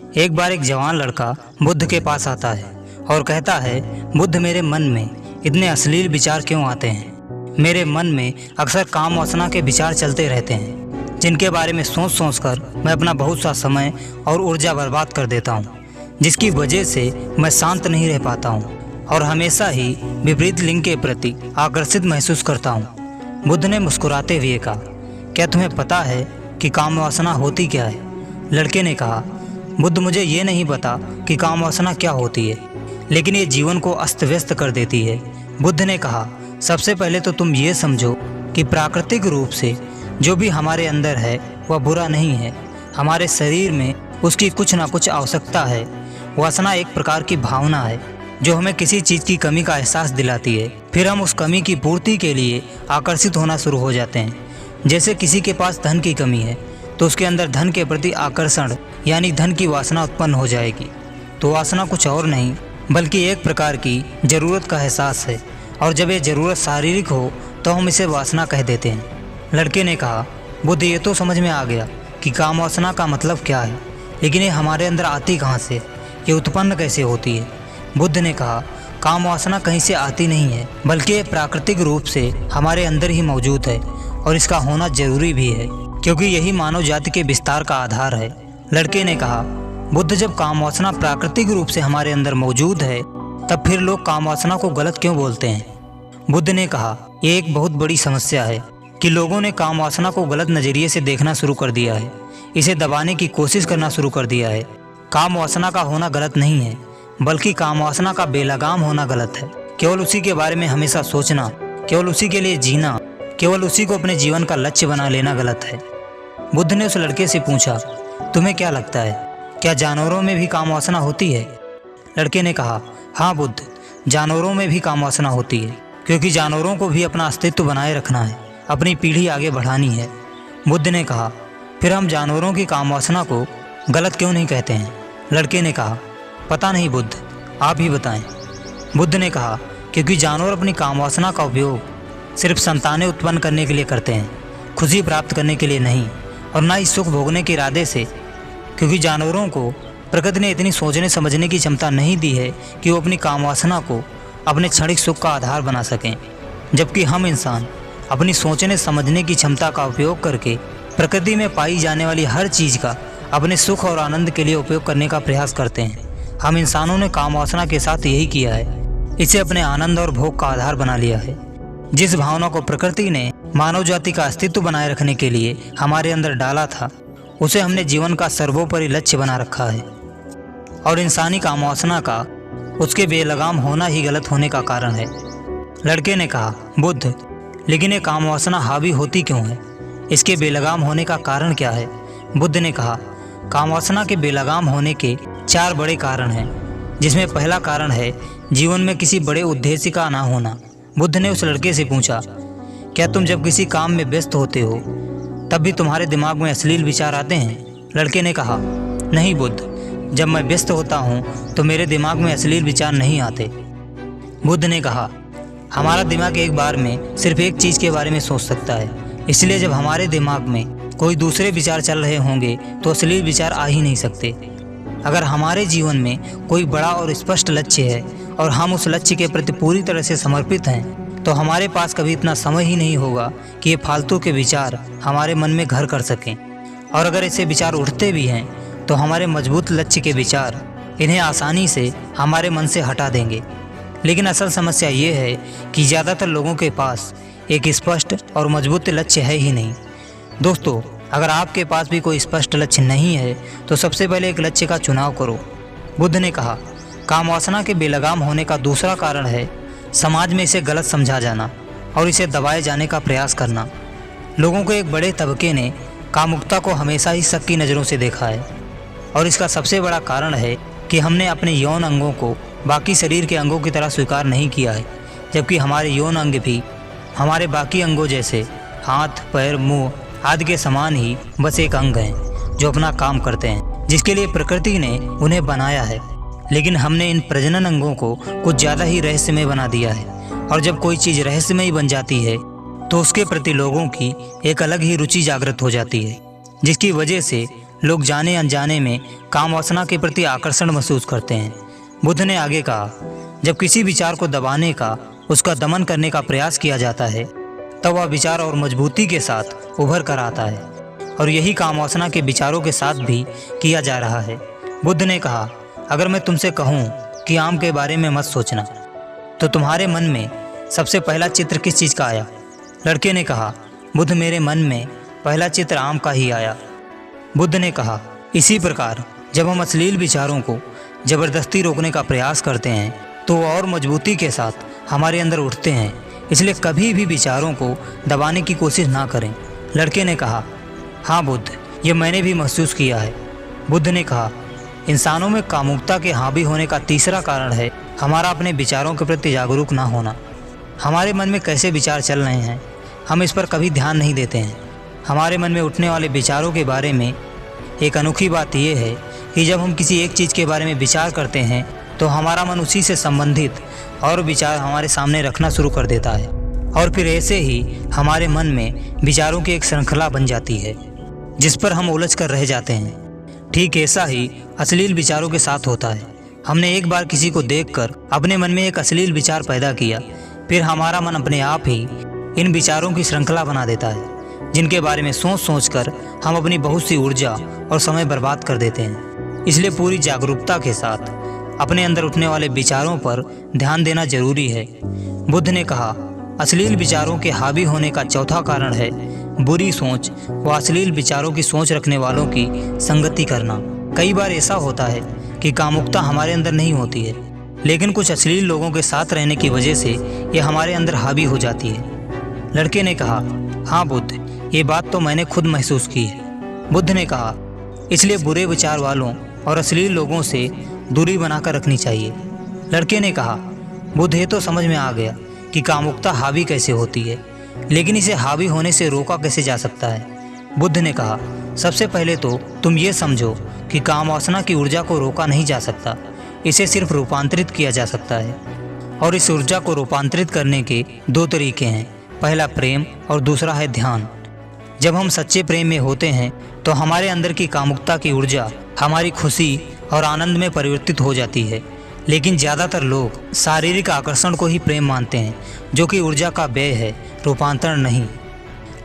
एक बार एक जवान लड़का बुद्ध के पास आता है और कहता है, बुद्ध, मेरे मन में इतने अश्लील विचार क्यों आते हैं। मेरे मन में अक्सर काम वासना के विचार चलते रहते हैं, जिनके बारे में सोच सोच कर मैं अपना बहुत सा समय और ऊर्जा बर्बाद कर देता हूँ, जिसकी वजह से मैं शांत नहीं रह पाता हूँ और हमेशा ही विपरीत लिंग के प्रति आकर्षित महसूस करता हूँ। बुद्ध ने मुस्कुराते हुए कहा, क्या तुम्हें पता है कि काम वासना होती क्या है? लड़के ने कहा, बुद्ध, मुझे ये नहीं पता कि काम वासना क्या होती है, लेकिन ये जीवन को अस्त व्यस्त कर देती है। बुद्ध ने कहा, सबसे पहले तो तुम ये समझो कि प्राकृतिक रूप से जो भी हमारे अंदर है वह बुरा नहीं है। हमारे शरीर में उसकी कुछ ना कुछ आवश्यकता है। वासना एक प्रकार की भावना है जो हमें किसी चीज़ की कमी का एहसास दिलाती है। फिर हम उस कमी की पूर्ति के लिए आकर्षित होना शुरू हो जाते हैं। जैसे किसी के पास धन की कमी है तो उसके अंदर धन के प्रति आकर्षण यानी धन की वासना उत्पन्न हो जाएगी। तो वासना कुछ और नहीं बल्कि एक प्रकार की ज़रूरत का एहसास है, और जब ये ज़रूरत शारीरिक हो तो हम इसे वासना कह देते हैं। लड़के ने कहा, बुद्ध, ये तो समझ में आ गया कि काम वासना का मतलब क्या है, लेकिन ये हमारे अंदर आती कहाँ से, ये उत्पन्न कैसे होती है? बुद्ध ने कहा, काम वासना कहीं से आती नहीं है, बल्कि ये प्राकृतिक रूप से हमारे अंदर ही मौजूद है, और इसका होना जरूरी भी है, क्योंकि यही मानव जाति के विस्तार का आधार है। लड़के ने कहा, बुद्ध, जब काम वासना प्राकृतिक रूप से हमारे अंदर मौजूद है तब फिर लोग काम वासना को गलत क्यों बोलते हैं? बुद्ध ने कहा, ये एक बहुत बड़ी समस्या है कि लोगों ने काम वासना को गलत नज़रिए से देखना शुरू कर दिया है, इसे दबाने की कोशिश करना शुरू कर दिया है। काम वासना का होना गलत नहीं है, बल्कि काम वासना का बेलगाम होना गलत है। केवल उसी के बारे में हमेशा सोचना, केवल उसी के लिए जीना, केवल उसी को अपने जीवन का लक्ष्य बना लेना गलत है। बुद्ध ने उस लड़के से पूछा, तुम्हें क्या लगता है, क्या जानवरों में भी काम वासना होती है? लड़के ने कहा, हाँ बुद्ध, जानवरों में भी काम वासना होती है, क्योंकि जानवरों को भी अपना अस्तित्व बनाए रखना है, अपनी पीढ़ी आगे बढ़ानी है। बुद्ध ने कहा, फिर हम जानवरों की काम वासना को गलत क्यों नहीं कहते हैं? लड़के ने कहा, पता नहीं बुद्ध, आप ही बताएं। बुद्ध ने कहा, क्योंकि जानवर अपनी काम वासना का उपयोग सिर्फ संतानें उत्पन्न करने के लिए करते हैं, खुशी प्राप्त करने के लिए नहीं, और ना ही सुख भोगने के इरादे से, क्योंकि जानवरों को प्रकृति ने इतनी सोचने समझने की क्षमता नहीं दी है कि वो अपनी काम वासना को अपने क्षणिक सुख का आधार बना सकें। जबकि हम इंसान अपनी सोचने समझने की क्षमता का उपयोग करके प्रकृति में पाई जाने वाली हर चीज़ का अपने सुख और आनंद के लिए उपयोग करने का प्रयास करते हैं। हम इंसानों ने काम वासना के साथ यही किया है, इसे अपने आनंद और भोग का आधार बना लिया है। जिस भावना को प्रकृति ने मानव जाति का अस्तित्व बनाए रखने के लिए हमारे अंदर डाला था, उसे हमने जीवन का सर्वोपरि लक्ष्य बना रखा है, और इंसानी काम वासना का उसके बेलगाम होना ही गलत होने का कारण है। लड़के ने कहा, बुद्ध, लेकिन ये काम वासना हावी होती क्यों है? इसके बेलगाम होने का कारण क्या है? बुद्ध ने कहा, काम वासना के बेलगाम होने के 4 बड़े कारण हैं, जिसमें पहला कारण है जीवन में किसी बड़े उद्देश्य का ना होना। बुद्ध ने उस लड़के से पूछा, क्या तुम जब किसी काम में व्यस्त होते हो तब भी तुम्हारे दिमाग में अश्लील विचार आते हैं? लड़के ने कहा, नहीं बुद्ध, जब मैं व्यस्त होता हूँ तो मेरे दिमाग में अश्लील विचार नहीं आते। बुद्ध ने कहा, हमारा दिमाग एक बार में सिर्फ एक चीज़ के बारे में सोच सकता है, इसलिए जब हमारे दिमाग में कोई दूसरे विचार चल रहे होंगे तो अश्लील विचार आ ही नहीं सकते। अगर हमारे जीवन में कोई बड़ा और स्पष्ट लक्ष्य है और हम उस लक्ष्य के प्रति पूरी तरह से समर्पित हैं, तो हमारे पास कभी इतना समय ही नहीं होगा कि ये फालतू के विचार हमारे मन में घर कर सकें। और अगर ऐसे विचार उठते भी हैं तो हमारे मजबूत लक्ष्य के विचार इन्हें आसानी से हमारे मन से हटा देंगे। लेकिन असल समस्या ये है कि ज़्यादातर लोगों के पास एक स्पष्ट और मजबूत लक्ष्य है ही नहीं। दोस्तों, अगर आपके पास भी कोई स्पष्ट लक्ष्य नहीं है तो सबसे पहले एक लक्ष्य का चुनाव करो। बुद्ध ने कहा, काम वासना के बेलगाम होने का दूसरा कारण है समाज में इसे गलत समझा जाना और इसे दबाए जाने का प्रयास करना। लोगों को एक बड़े तबके ने कामुकता को हमेशा ही शक की नज़रों से देखा है, और इसका सबसे बड़ा कारण है कि हमने अपने यौन अंगों को बाकी शरीर के अंगों की तरह स्वीकार नहीं किया है, जबकि हमारे यौन अंग भी हमारे बाकी अंगों जैसे हाथ, पैर, मुंह आदि के समान ही बस एक अंग हैं जो अपना काम करते हैं, जिसके लिए प्रकृति ने उन्हें बनाया है। लेकिन हमने इन प्रजनन अंगों को कुछ ज़्यादा ही रहस्यमय बना दिया है, और जब कोई चीज़ रहस्यमयी बन जाती है तो उसके प्रति लोगों की एक अलग ही रुचि जागृत हो जाती है, जिसकी वजह से लोग जाने अनजाने में काम वासना के प्रति आकर्षण महसूस करते हैं। बुद्ध ने आगे कहा, जब किसी विचार को दबाने का, उसका दमन करने का प्रयास किया जाता है, तब वह विचार और मजबूती के साथ उभर कर आता है, और यही काम वासना के विचारों के साथ भी किया जा रहा है। बुद्ध ने कहा, अगर मैं तुमसे कहूँ कि आम के बारे में मत सोचना, तो तुम्हारे मन में सबसे पहला चित्र किस चीज़ का आया? लड़के ने कहा, बुद्ध, मेरे मन में पहला चित्र आम का ही आया। बुद्ध ने कहा, इसी प्रकार जब हम अश्लील विचारों को ज़बरदस्ती रोकने का प्रयास करते हैं तो वो और मजबूती के साथ हमारे अंदर उठते हैं। इसलिए कभी भी विचारों को दबाने की कोशिश ना करें। लड़के ने कहा, हाँ बुद्ध, ये मैंने भी महसूस किया है। बुद्ध ने कहा, इंसानों में कामुकता के हावी होने का तीसरा कारण है हमारा अपने विचारों के प्रति जागरूक ना होना। हमारे मन में कैसे विचार चल रहे हैं, हम इस पर कभी ध्यान नहीं देते हैं। हमारे मन में उठने वाले विचारों के बारे में एक अनोखी बात यह है कि जब हम किसी एक चीज़ के बारे में विचार करते हैं तो हमारा मन उसी से संबंधित और विचार हमारे सामने रखना शुरू कर देता है, और फिर ऐसे ही हमारे मन में विचारों की एक श्रृंखला बन जाती है जिस पर हम उलझ कर रह जाते हैं। ठीक ऐसा ही अश्लील विचारों के साथ होता है। हमने एक बार किसी को देखकर अपने मन में एक अश्लील विचार पैदा किया, फिर हमारा मन अपने आप ही इन विचारों की श्रृंखला बना देता है जिनके बारे में सोच सोच कर हम अपनी बहुत सी ऊर्जा और समय बर्बाद कर देते हैं। इसलिए पूरी जागरूकता के साथ अपने अंदर उठने वाले विचारों पर ध्यान देना जरूरी है। बुद्ध ने कहा, अश्लील विचारों के हावी होने का चौथा कारण है बुरी सोच व अश्लील विचारों की सोच रखने वालों की संगति करना। कई बार ऐसा होता है कि कामुकता हमारे अंदर नहीं होती है, लेकिन कुछ अश्लील लोगों के साथ रहने की वजह से यह हमारे अंदर हावी हो जाती है। लड़के ने कहा, हाँ बुद्ध, ये बात तो मैंने खुद महसूस की है। बुद्ध ने कहा, इसलिए बुरे विचार वालों और अश्लील लोगों से दूरी बनाकर रखनी चाहिए। लड़के ने कहा, बुद्ध, ये तो समझ में आ गया कि कामुकता हावी कैसे होती है, लेकिन इसे हावी होने से रोका कैसे जा सकता है। बुद्ध ने कहा, सबसे पहले तो तुम ये समझो कि काम वासना की ऊर्जा को रोका नहीं जा सकता, इसे सिर्फ रूपांतरित किया जा सकता है। और इस ऊर्जा को रूपांतरित करने के दो तरीके हैं, पहला प्रेम और दूसरा है ध्यान। जब हम सच्चे प्रेम में होते हैं तो हमारे अंदर की कामुकता की ऊर्जा हमारी खुशी और आनंद में परिवर्तित हो जाती है। लेकिन ज़्यादातर लोग शारीरिक आकर्षण को ही प्रेम मानते हैं, जो कि ऊर्जा का व्यय है, रूपांतरण नहीं।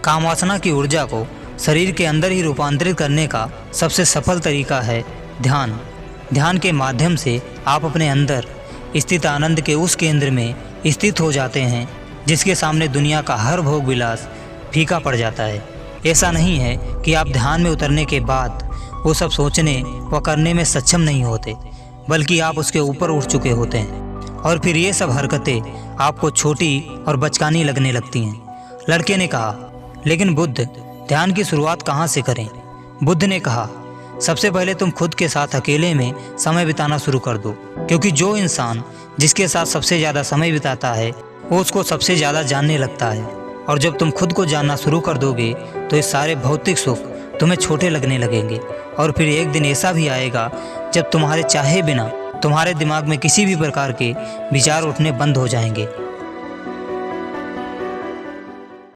काम वासना की ऊर्जा को शरीर के अंदर ही रूपांतरित करने का सबसे सफल तरीका है ध्यान। ध्यान के माध्यम से आप अपने अंदर स्थित आनंद के उस केंद्र में स्थित हो जाते हैं जिसके सामने दुनिया का हर भोग विलास फीका पड़ जाता है। ऐसा नहीं है कि आप ध्यान में उतरने के बाद वो सब सोचने व करने में सक्षम नहीं होते, बल्कि आप उसके ऊपर उठ चुके होते हैं, और फिर ये सब हरकतें आपको छोटी और बचकानी लगने लगती हैं। लड़के ने कहा, लेकिन बुद्ध, ध्यान की शुरुआत कहाँ से करें? बुद्ध ने कहा, सबसे पहले तुम खुद के साथ अकेले में समय बिताना शुरू कर दो, क्योंकि जो इंसान जिसके साथ सबसे ज़्यादा समय बिताता है वो उसको सबसे ज़्यादा जानने लगता है। और जब तुम खुद को जानना शुरू कर दोगे तो ये सारे भौतिक सुख तुम्हें छोटे लगने लगेंगे, और फिर एक दिन ऐसा भी आएगा जब तुम्हारे चाहे बिना तुम्हारे दिमाग में किसी भी प्रकार के विचार उठने बंद हो जाएंगे।